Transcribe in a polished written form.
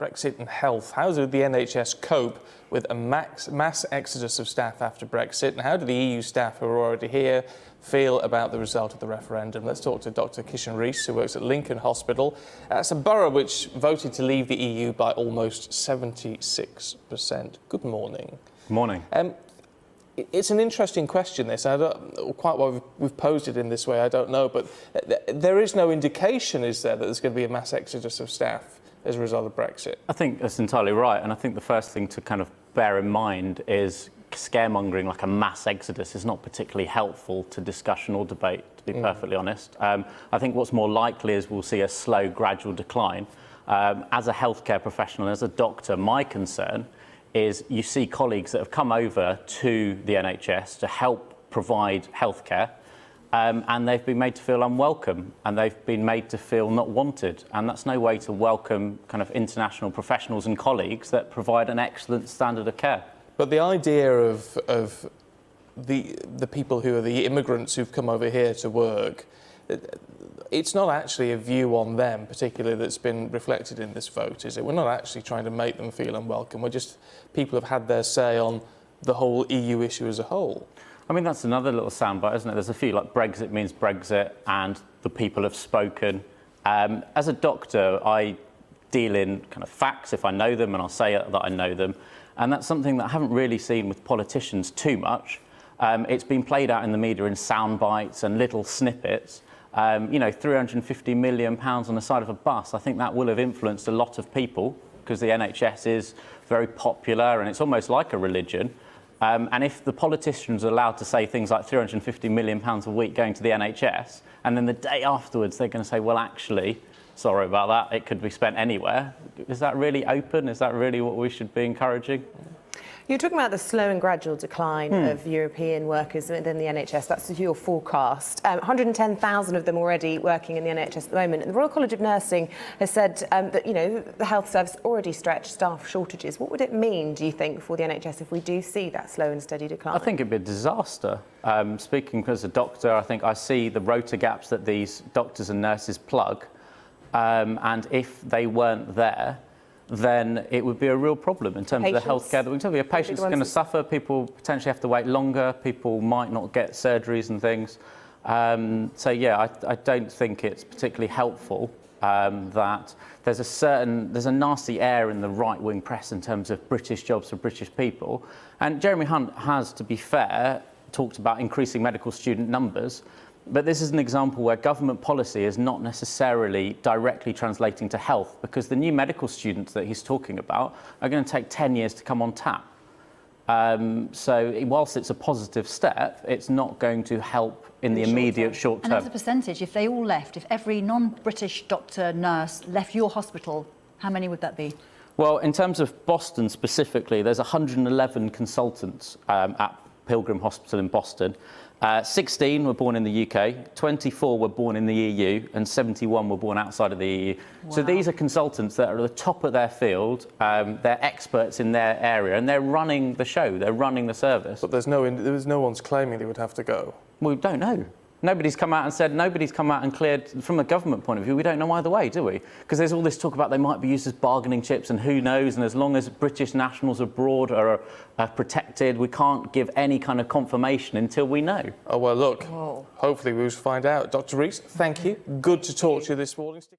Brexit and health. How did the NHS cope with a mass exodus of staff after Brexit? And how do the EU staff who are already here feel about the result of the referendum? Let's talk to Dr. Kishan Rees, who works at Lincoln Hospital. It's a borough which voted to leave the EU by almost 76%. Good morning. Good morning. It's an interesting question, this. I don't quite why we've posed it in this way, I don't know, but there is no indication, is there, that there's going to be a mass exodus of staff as a result of Brexit? I think that's entirely right, and I think the first thing to kind of bear in mind is scaremongering like a mass exodus is not particularly helpful to discussion or debate, to be perfectly honest. I think what's more likely is we'll see a slow, gradual decline. As a healthcare professional, as a doctor, my concern is you see colleagues that have come over to the NHS to help provide healthcare, and they've been made to feel unwelcome, and they've been made to feel not wanted, and that's no way to welcome kind of international professionals and colleagues that provide an excellent standard of care. But the idea of the people who are the immigrants who've come over here to work, it's not actually a view on them, particularly, that's been reflected in this vote, is it? We're not actually trying to make them feel unwelcome. We're just, people have had their say on the whole EU issue as a whole. I mean, that's another little soundbite, isn't it? There's a few, like Brexit means Brexit, and the people have spoken. As a doctor, I deal in kind of facts if I know them, and I'll say that I know them. And that's something that I haven't really seen with politicians too much. It's been played out in the media in soundbites and little snippets. You know, £350 million on the side of a bus, I think that will have influenced a lot of people because the NHS is very popular and it's almost like a religion. And if the politicians are allowed to say things like £350 million a week going to the NHS, and then the day afterwards they're going to say, well, actually, sorry about that, it could be spent anywhere. Is that really open? Is that really what we should be encouraging? You're talking about the slow and gradual decline of European workers within the NHS. That's your forecast. 110,000 of them already working in the NHS at the moment. And the Royal College of Nursing has said that, you know, the health service already stretched staff shortages. What would it mean, do you think, for the NHS if we do see that slow and steady decline? I think it'd be a disaster. Speaking as a doctor, I think I see the rota gaps that these doctors and nurses plug. And if they weren't there, then it would be a real problem in terms of the healthcare that we tell you. Patients are going to suffer, people potentially have to wait longer, people might not get surgeries and things. So yeah, I don't think it's particularly helpful that there's a nasty air in the right-wing press in terms of British jobs for British people. And Jeremy Hunt has, to be fair, talked about increasing medical student numbers. But this is an example where government policy is not necessarily directly translating to health, because the new medical students that he's talking about are going to take 10 years to come on tap. So whilst it's a positive step, it's not going to help in the immediate short term. And as a percentage, if they all left, if every non-British doctor, nurse left your hospital, how many would that be? Well, in terms of Boston specifically, there's 111 consultants at Pilgrim Hospital in Boston. 16 were born in the UK, 24 were born in the EU, and 71 were born outside of the EU. Wow. So these are consultants that are at the top of their field, they're experts in their area, and they're running the show, they're running the service. But there's no one's claiming they would have to go. We don't know. Nobody's come out and said, nobody's come out and cleared, from a government point of view, we don't know either way, do we? Because there's all this talk about they might be used as bargaining chips and who knows, and as long as British nationals abroad are protected, we can't give any kind of confirmation until we know. Oh, well, look, hopefully we'll find out. Dr. Rees, thank you. Good to talk to you this morning.